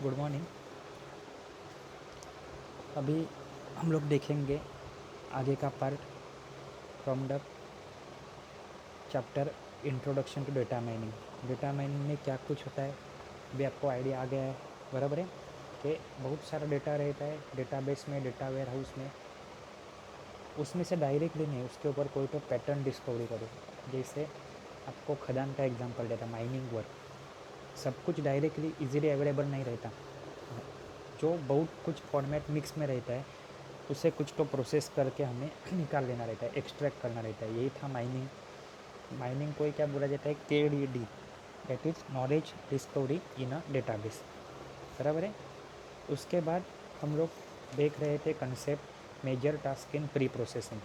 Good morning. अभी हम लोग देखेंगे आगे का part from the chapter introduction to data mining. Data mining में क्या कुछ होता है अभी आपको आइडिया आ गया है, बराबर है कि बहुत सारा डेटा रहता है डेटाबेस में, डेटा वेयर हाउस में। उसमें से डायरेक्टली नहीं, उसके ऊपर कोई तो पैटर्न डिस्कवरी करो। जैसे आपको खदान का एग्जांपल देता, माइनिंग वर्क। सब कुछ डायरेक्टली इजीली अवेलेबल नहीं रहता, जो बहुत कुछ फॉर्मेट मिक्स में रहता है उसे कुछ तो प्रोसेस करके हमें निकाल लेना रहता है, एक्सट्रैक्ट करना रहता है। यही था माइनिंग। माइनिंग को ही क्या बोला जाता है, KDD, that is knowledge discovery in a database, बराबर है। उसके बाद हम लोग देख रहे थे concept major task in pre processing.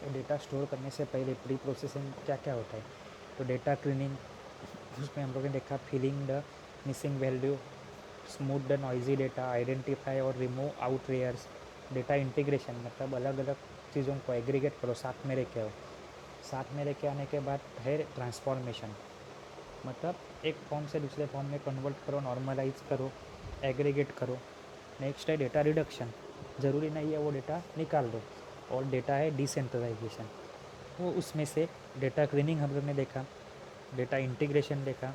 तो डेटा स्टोर करने से पहले प्री प्रोसेसिंग क्या क्या होता है, तो डेटा क्लीनिंग, उसमें हम लोगों ने देखा filling the missing value, smooth the noisy data, identify और रिमूव आउटलेयर्स। डेटा इंटीग्रेशन मतलब अलग अलग चीज़ों को एग्रीगेट करो, साथ में लेके आओ। साथ में लेके आने के बाद है ट्रांसफॉर्मेशन, मतलब एक फॉर्म से दूसरे फॉर्म में कन्वर्ट करो, नॉर्मलाइज करो, एग्रीगेट करो। नेक्स्ट है डेटा रिडक्शन, ज़रूरी नहीं है वो डेटा निकाल दो। और डेटा है डिसेंट्रलाइजेशन, वो उसमें से डेटा क्लीनिंग हम लोग ने देखा, डेटा इंटीग्रेशन देखा।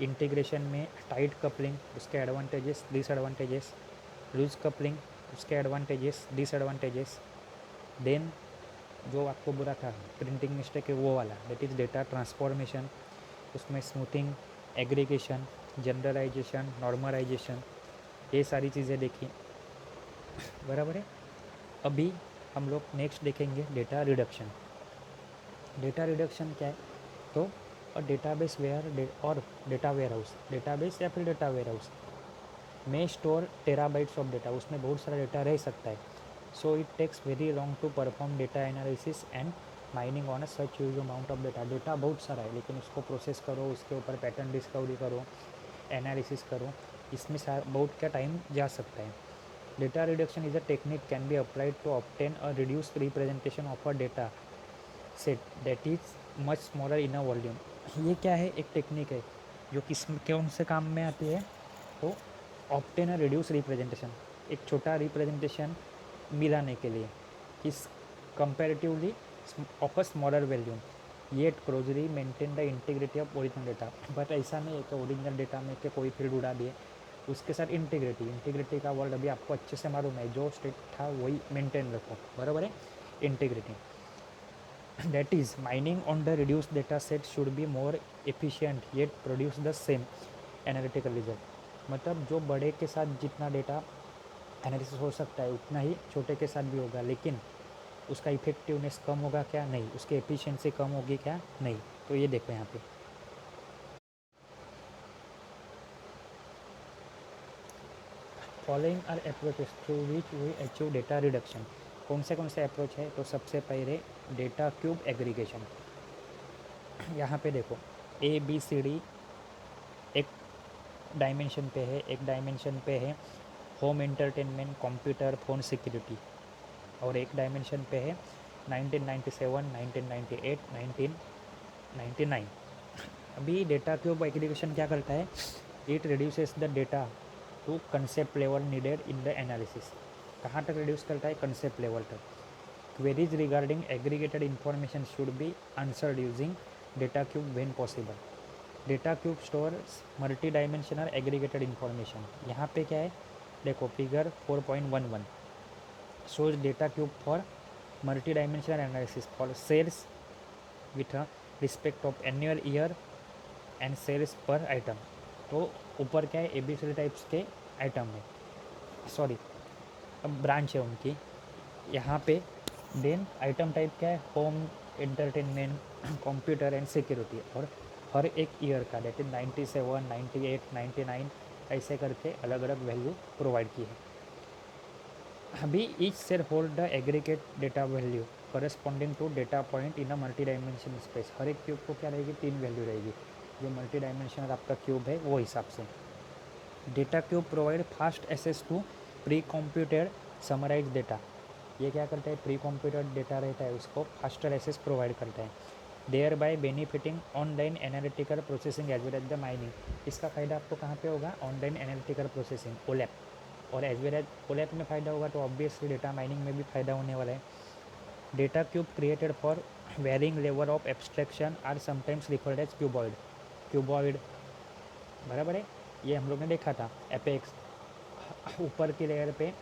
इंटीग्रेशन में टाइट कपलिंग, उसके एडवांटेजेस डिसएडवांटेजेस, लूज कपलिंग, उसके एडवांटेजेस डिसएडवांटेजेस। देन जो आपको बुरा था प्रिंटिंग मिस्टेक है वो वाला, दैट इज़ डेटा ट्रांसफॉर्मेशन। उसमें स्मूथिंग, एग्रीगेशन, जनरलाइजेशन, नॉर्मलाइजेशन, ये सारी चीज़ें देखी, बराबर है। अभी हम लोग नेक्स्ट देखेंगे डेटा रिडक्शन। डेटा रिडक्शन क्या है, तो और डेटाबेस वेयर और डेटा वेयर हाउस, डेटाबेस या फिर डेटा वेयर हाउस में स्टोर टेराबाइट्स ऑफ डेटा, उसमें बहुत सारा डेटा रह सकता है। So it takes very long to perform data analysis and mining on a such huge amount of data. Data बहुत सारा है लेकिन उसको प्रोसेस करो, उसके ऊपर पैटर्न डिस्कवरी करो, एनालिसिस करो, इसमें बहुत क्या टाइम जा सकता है। Data reduction is a technique can be applied to obtain a reduce representation of a data set that is much smaller in a volume. ये क्या है, एक टेक्निक है जो किस कौन से काम में आती है, तो ऑप्टेन अ रिड्यूस रिप्रेजेंटेशन, एक छोटा रिप्रेजेंटेशन मिलाने के लिए, किस comparatively of a smaller volume, yet closely maintain the integrity of original data. But ऐसा नहीं है कि ओरिजिनल डेटा में के कोई फील्ड उड़ा दिए, उसके साथ इंटीग्रिटी, इंटीग्रिटी का वर्ड अभी आपको अच्छे से मालूम है, जो स्टेट था वही मेंटेन रखो, बराबर है। Integrity, that is mining on the reduced data set should be more efficient yet produce the same analytical result। मतलब जो बड़े के साथ जितना डेटा एनालिसिस हो सकता है उतना ही छोटे के साथ भी होगा, लेकिन उसका इफेक्टिवनेस कम होगा क्या, नहीं, उसकी एफिशिएंसी कम होगी क्या, नहीं। तो ये देखो यहाँ पे following are approaches through which we achieve data reduction. कौन से अप्रोच है, तो सबसे पहले डेटा क्यूब एग्रीगेशन। यहाँ पे देखो ABCD एक डायमेंशन पे है, एक डायमेंशन पे है home entertainment, computer, phone security, और एक डायमेंशन पे है 1997, 1998, 1999। अभी डेटा क्यूब एग्रीगेशन क्या करता है, it reduces the data to concept level needed in the analysis. कहाँ तक रिड्यूस करता है, कंसेप्ट लेवल तक। Queries regarding aggregated information should be answered using data cube when possible. Data cube stores multi dimensional aggregated information. यहाँ पे क्या है, देखो figure 4.11 shows data cube for multi-dimensional analysis for sales with a respect of annual year and sales per item। तो ऊपर क्या है, ABCD types के आइटम है, सॉरी ब्रांच है उनकी यहाँ पे। देन आइटम टाइप क्या है, home entertainment, computer and security, और हर एक ईयर का, डेट इज 97, 98, 99, ऐसे करके अलग अलग वैल्यू प्रोवाइड की है। अभी each cell hold the aggregate data value corresponding to data point in a multi dimension space. हर एक क्यूब को क्या रहेगी, 3 वैल्यू रहेगी, जो मल्टी डायमेंशनल आपका क्यूब है वो हिसाब से। Data cube provide fast access to pre computed summarize data. ये क्या करता है, प्री कंप्यूटेड डेटा रहता है उसको फास्टर एक्सेस प्रोवाइड करता है। There by benefiting online analytical processing as well as the mining. इसका फ़ायदा आपको कहाँ पे होगा? ऑनलाइन एनालिटिकल प्रोसेसिंग ओलैप, और एज वेल एज ओलैप में फ़ायदा होगा तो ऑब्वियसली डेटा माइनिंग में भी फ़ायदा होने वाला है। Data cube created for varying level of abstraction are sometimes referred as cuboid. Cuboid बराबर है, ये हम लोग ने देखा था। एपेक्स ऊपर की लेयर पे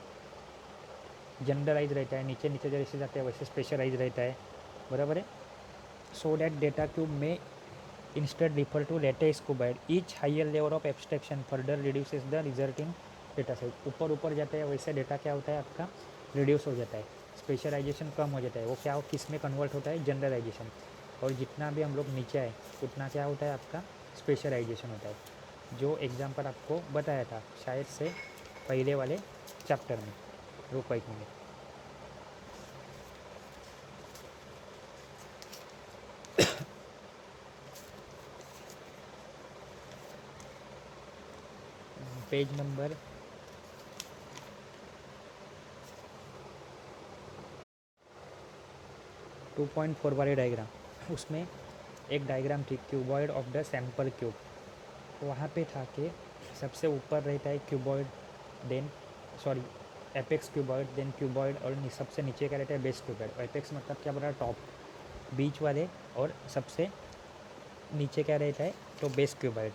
जनरलाइज रहता है, नीचे नीचे जैसे जाते हैं वैसे स्पेशलाइज रहता है, बराबर है। सो दैट डेटा क्यूब में instead refer to latest cuboid. Each higher level of abstraction further reduces the resulting data size. ऊपर ऊपर जाते हैं वैसे डेटा क्या होता है आपका? रिड्यूस हो जाता है, स्पेशलाइजेशन कम हो जाता है। वो क्या हो, किस में कन्वर्ट होता है? जनरलाइजेशन। और जितना भी हम लोग नीचे आए उतना क्या होता है आपका? स्पेशलाइजेशन होता है। जो एग्जाम्पल आपको बताया था शायद से पहले वाले चैप्टर में। रुको एक मिनट, पेज नंबर 2.4 वाले डायग्राम, उसमें एक डायग्राम थी cuboid of the sample cube. वहाँ पे था कि सबसे ऊपर रहता है cuboid, then sorry apex cuboid, then cuboid, और सबसे नीचे का रहता है बेस क्यूबॉइड। एपेक्स मतलब क्या बोला? टॉप, बीच वाले, और सबसे नीचे क्या रहता है? तो बेस क्यूबॉइड।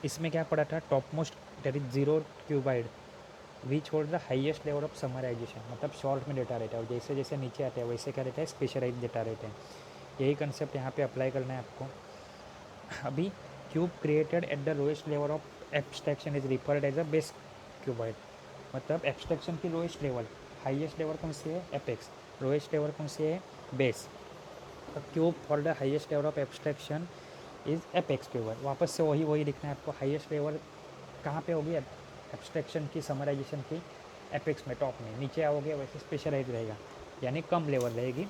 इसमें क्या पड़ा था? Top most that is zero cuboid which hold the highest level of summarization. मतलब शॉर्ट में डेटा रहता है, और जैसे जैसे नीचे आते हैं वैसे क्या रहता है? स्पेशलाइज डेटा रहते हैं। यही कंसेप्ट यहाँ पे अप्लाई करना है आपको। अभी cube created at the lowest level of abstraction is referred as a base cuboid. मतलब एब्स्ट्रैक्शन की लोएस्ट लेवल, हाईएस्ट लेवल कौन सी है? एपेक्स। लोएस्ट लेवल कौन सी है? Base. Cube for the highest level of abstraction is apex cuboid. वापस से वही लिखना है आपको। हाईएस्ट लेवल कहाँ पे होगी? एब्स्ट्रैक्शन की, समराइजेशन की, एपेक्स में, टॉप में। नीचे आओगे वैसे स्पेशलाइज रहेगा, यानी कम लेवल रहेगी।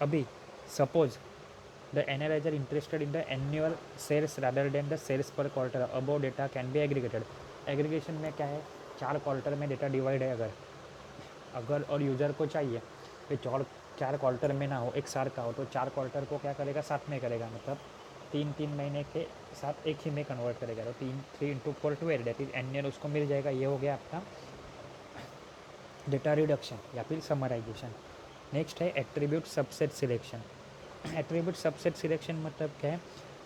अभी suppose the analyser interested in the annual sales rather than the sales per quarter, above data can be aggregated. Aggregation में क्या है? 4 क्वार्टर में डेटा डिवाइड है अगर अगर और यूज़र को चाहिए कि 4 क्वार्टर में ना हो, एक साल का हो, तो 4 क्वार्टर को क्या करेगा? साथ में करेगा। मतलब 3 महीने के साथ एक ही में कन्वर्ट करेगा। तो 3 3 × 4 12 दैट इज एनुअल उसको मिल जाएगा। ये हो गया आपका डेटा रिडक्शन या फिर समराइजेशन। नेक्स्ट है attribute subset selection. Attribute subset selection मतलब क्या है?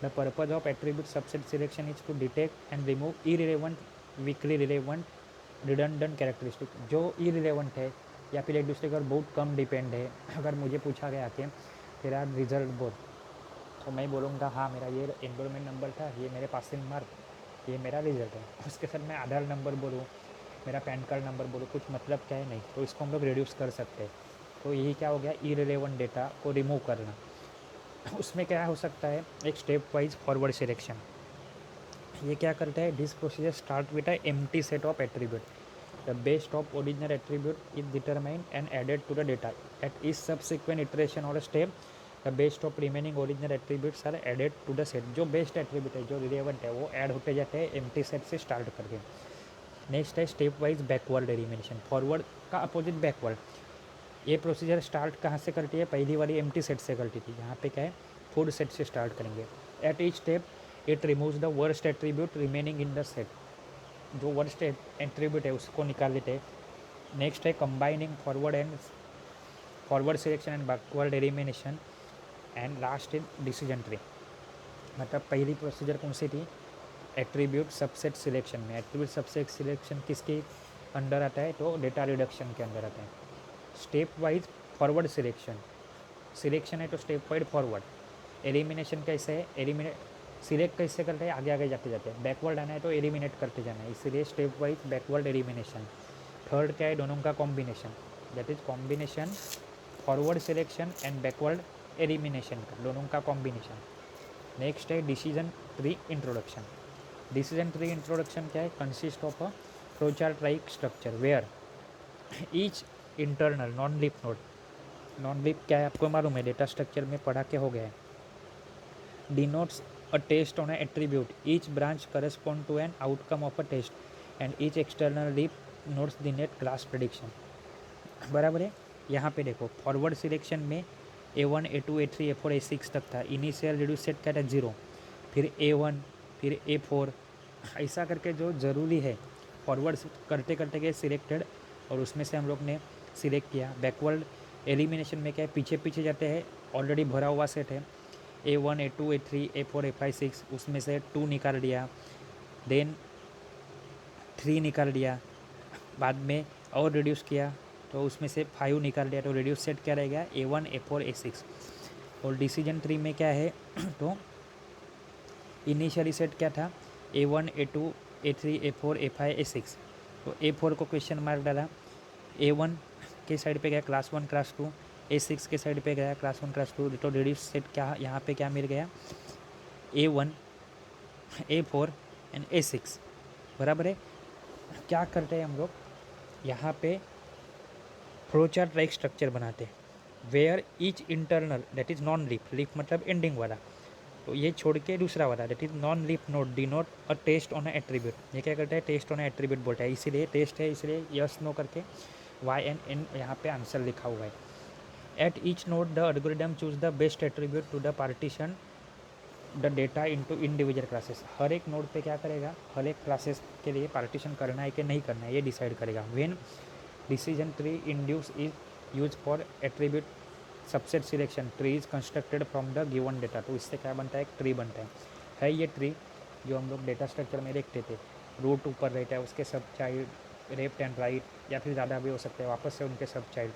The purpose of attribute subset selection is to detect and remove irrelevant, weakly relevant, redundant characteristic. जो इरिलेवेंट है या फिर एक दूसरे पर बहुत कम डिपेंड है। अगर मुझे पूछा गया कि तेरा रिजल्ट बोल, तो मैं बोलूँगा हाँ मेरा ये एनरोलमेंट नंबर था, ये मेरे पासिंग मार्क, ये मेरा रिजल्ट है। उसके साथ मैं आधार नंबर बोलूँ, मेरा पैन कार्ड नंबर बोलूँ, कुछ मतलब क्या है? नहीं। तो इसको हम लोग रिड्यूस कर सकते हैं। तो यही क्या हो गया? इरिलेवेंट डेटा को रिमूव करना। उसमें क्या हो सकता है? एक स्टेप वाइज फॉरवर्ड सिलेक्शन। ये क्या करता है? This procedure start with a empty set of attribute. The best of original attribute is determined and added to the data at each subsequent iteration or step. The best of remaining original attributes are added to the set. जो best attribute है, जो relevant है, वो add होते जाते हैं empty set से start करके। नेक्स्ट है step wise backward elimination. Forward का अपोजिट बैकवर्ड। ये प्रोसीजर स्टार्ट कहाँ से करती है? पहली वाली एम्प्टी सेट से करती थी। यहाँ पे क्या है? फुल सेट से स्टार्ट करेंगे। At each step it removes the worst attribute remaining in the set. जो वर्स्ट एट्रीब्यूट है उसको निकाल लेते हैं। नेक्स्ट है combining forward selection and backward elimination. And last is decision tree. मतलब पहली प्रोसीजर कौन सी थी? एट्रीब्यूट सबसेट सिलेक्शन में। एट्रीब्यूट सबसेट सिलेक्शन किसके अंडर आता है? तो डेटा रिडक्शन के अंदर आता है। Step wise forward selection, selection है तो स्टेप वाइज फॉरवर्ड। एलिमिनेशन कैसे है? सिलेक्ट कैसे करते हैं? आगे आगे जाते जाते हैं। बैकवर्ड आना है तो एलिमिनेट करते जाना है, इसलिए step wise backward elimination. Third क्या है? दोनों का combination, that is combination forward selection and backward elimination का, दोनों का कॉम्बिनेशन। नेक्स्ट है decision tree introduction. Decision tree introduction क्या है? Consist of a flowchart like structure where each internal non leaf node. Non leaf क्या है आपको मालूम है? डेटा स्ट्रक्चर में पढ़ा के हो गया है। denotes a test on an attribute. Each branch corresponds to an outcome of a test and each external leaf notes the net class prediction. बराबर है। यहाँ पे देखो फॉरवर्ड सिलेक्शन में A1 A2 A3 A4 A6 तक था। Initial reduce set क्या था 0, फिर A1 फिर A4, ऐसा करके जो ज़रूरी है फॉरवर्ड करते करते गए सिलेक्टेड, और उसमें से हम लोग ने सिलेक्ट किया। बैकवर्ड एलिमिनेशन में क्या है, पीछे पीछे जाते हैं, ऑलरेडी भरा हुआ सेट है A1 A2 A3 A4 A5 6, उसमें से 2 निकाल दिया, देन 3 निकाल दिया, बाद में और रिड्यूस किया तो उसमें से 5 निकाल दिया, तो रिड्यूस सेट क्या रहेगा A1 A4 A6। और डिसीजन ट्री में क्या है तो इनिशियली सेट क्या था A1 A2 A3 A4 A5 A6, तो A4 को क्वेश्चन मार्क डाला, A1 के साइड पे गया क्लास 1 क्लास 2, A6 के साइड पे गया क्लास 1 क्लास 2, तो रिड्यूस सेट क्या यहाँ पे क्या मिल गया A1 A4 एंड A6, बराबर है। क्या करते हैं हम लोग यहाँ पे फ्लो चार्ट लाइक स्ट्रक्चर बनाते हैं where each internal that is non leaf, leaf मतलब एंडिंग वाला, तो ये छोड़ के दूसरा वाला that is non leaf node denote a test on attribute. ये क्या करता है टेस्ट ऑन एट्रीब्यूट बोलता है, इसीलिए टेस्ट है इसलिए यस नो करके वाई एन एन यहाँ पे आंसर लिखा हुआ है। At each node the algorithm choose the best attribute to the partition the data into individual classes. हर एक नोड पे क्या करेगा, हर एक क्लासेस के लिए पार्टीशन करना है कि नहीं करना है ये डिसाइड करेगा। When decision tree induce is use for attribute subset selection, tree is constructed from the given data, तो इससे क्या बनता है एक ट्री बनता है ये ट्री जो हम लोग डेटा स्ट्रक्चर में देखते थे। रूट ऊपर रहता है, उसके सब चाइल्ड लेफ्ट एंड राइट या फिर ज़्यादा भी हो सकते हैं, वापस से उनके सब चाइल्ड।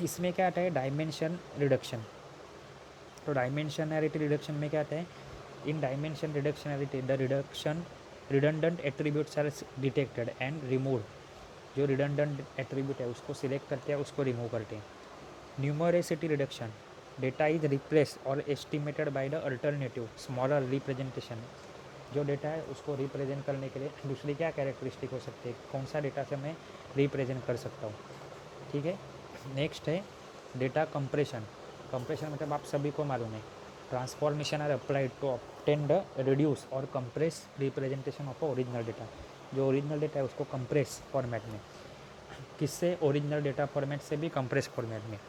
इसमें क्या आता है डायमेंशन रिडक्शन, तो डायमेंशनैलिटी रिडक्शन में क्या आता है, in dimension reductionality the reduction redundant attributes are detected and remove, जो रिडंडेंट एट्रीब्यूट है उसको सिलेक्ट करते हैं उसको रिमूव करते हैं। Numerosity reduction, data is replace or estimated by the alternative smaller representation, जो डेटा है उसको रिप्रेजेंट करने के लिए दूसरी क्या कैरेक्टरिस्टिक हो सकती है, कौन सा डेटा से मैं रिप्रेजेंट कर सकता हूँ, ठीक है। नेक्स्ट है डेटा कंप्रेशन, कंप्रेशन मतलब आप सभी को मालूम है transformation are applied to obtain the reduce or compress representation of original data, जो ओरिजिनल डेटा है उसको कंप्रेस फॉर्मेट में, किससे ओरिजिनल डेटा फॉर्मेट से भी कंप्रेस फॉर्मेट में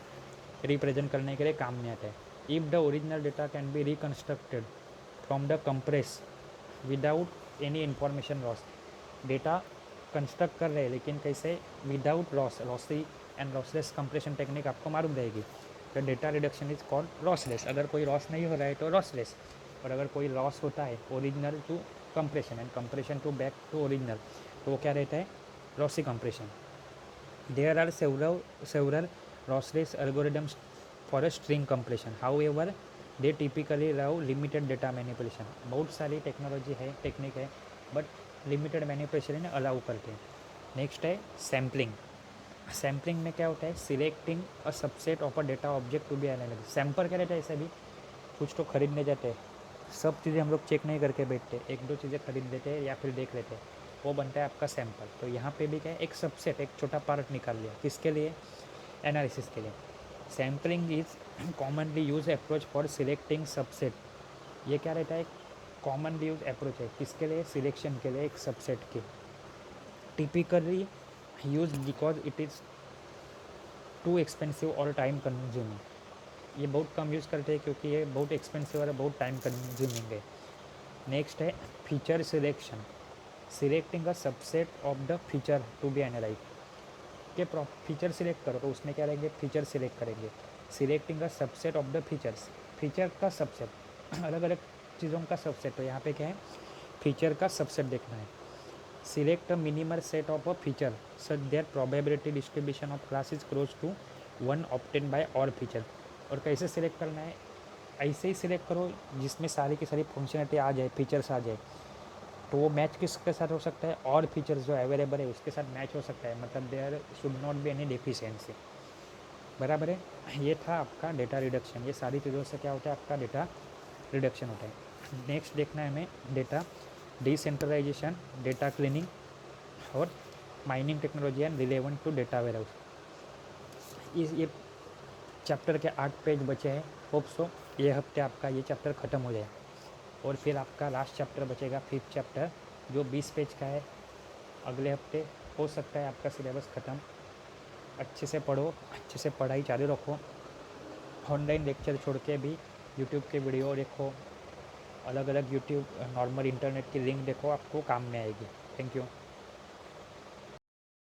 रिप्रेजेंट करने के लिए काम में आता है। If the original data can B reconstructed from the compress without any information loss, data construct कर रहे हैं लेकिन कैसे without loss, lossy and lossless compression technique आपको मालूम रहेगी। तो data reduction is called lossless, अगर कोई लॉस नहीं हो रहा है तो लॉसलेस, और अगर कोई लॉस होता है original to compression and compression to back to original तो वो क्या रहता है lossy compression. There are several lossless algorithms for a string compression, however they typically allow limited data manipulation, बहुत सारी टेक्नोलॉजी है टेक्निक है बट लिमिटेड मैनिपुलेशन अलाउ करते हैं। नेक्स्ट है सैम्पलिंग, सैम्पलिंग में क्या होता है selecting a subset of a data object to be analyse. Sample क्या रहता है, ऐसे भी कुछ तो खरीदने जाते हैं, सब चीज़ें हम लोग चेक नहीं करके बैठते, एक दो चीज़ें खरीद लेते हैं या फिर देख लेते हैं, वो बनता है आपका सैम्पल। तो यहाँ पे भी क्या है एक सबसेट एक छोटा पार्ट निकाल लिया, किसके लिए एनालिसिस के लिए। Sampling is commonly use approach for selecting subset, ये क्या रहता है कॉमनली यूज अप्रोच है किसके लिए सिलेक्शन के लिए एक सबसेट के। Typically use because it is too expensive और टाइम कंज्यूमिंग, ये बहुत कम यूज़ करते हैं क्योंकि ये बहुत एक्सपेंसिव और बहुत टाइम कंज्यूमिंग है। नेक्स्ट है feature selection, selecting a subset of the feature to be analyse, के फीचर सिलेक्ट करो तो उसमें क्या रहेंगे फीचर सिलेक्ट करेंगे। Selecting a subset of the features, feature का सबसेट अलग अलग चीज़ों का सबसेट, तो यहाँ पे क्या है फीचर का सबसेट देखना है। Select a minimal set of a feature such their probability distribution of class is close to one obtain by all feature, और कैसे सिलेक्ट करना है ऐसे ही सिलेक्ट करो जिसमें सारी की सारी फंक्शनलिटी आ जाए फीचर्स आ जाए, तो वो मैच किसके साथ हो सकता है और फीचर्स जो अवेलेबल है उसके साथ मैच हो सकता है, मतलब there should not be any deficiency, बराबर है। ये था आपका डेटा रिडक्शन, ये सारी चीज़ों से क्या होता है आपका डेटा रिडक्शन होता है। नेक्स्ट देखना है हमें डेटा डिसेंट्रलाइजेशन, डेटा क्लीनिंग और mining technology and relevant to data warehouse. ये चैप्टर के 8 पेज बचे हैं, होप सो ये हफ्ते आपका ये चैप्टर ख़त्म हो जाए और फिर आपका लास्ट चैप्टर बचेगा 5th चैप्टर जो 20 पेज का है। अगले हफ्ते हो सकता है आपका सिलेबस ख़त्म, अच्छे से पढ़ो, अच्छे से पढ़ाई चालू रखो। ऑनलाइन लेक्चर छोड़ के भी यूट्यूब के वीडियो देखो, अलग अलग यूट्यूब नॉर्मल इंटरनेट की लिंक देखो, आपको काम में आएगी। Thank you.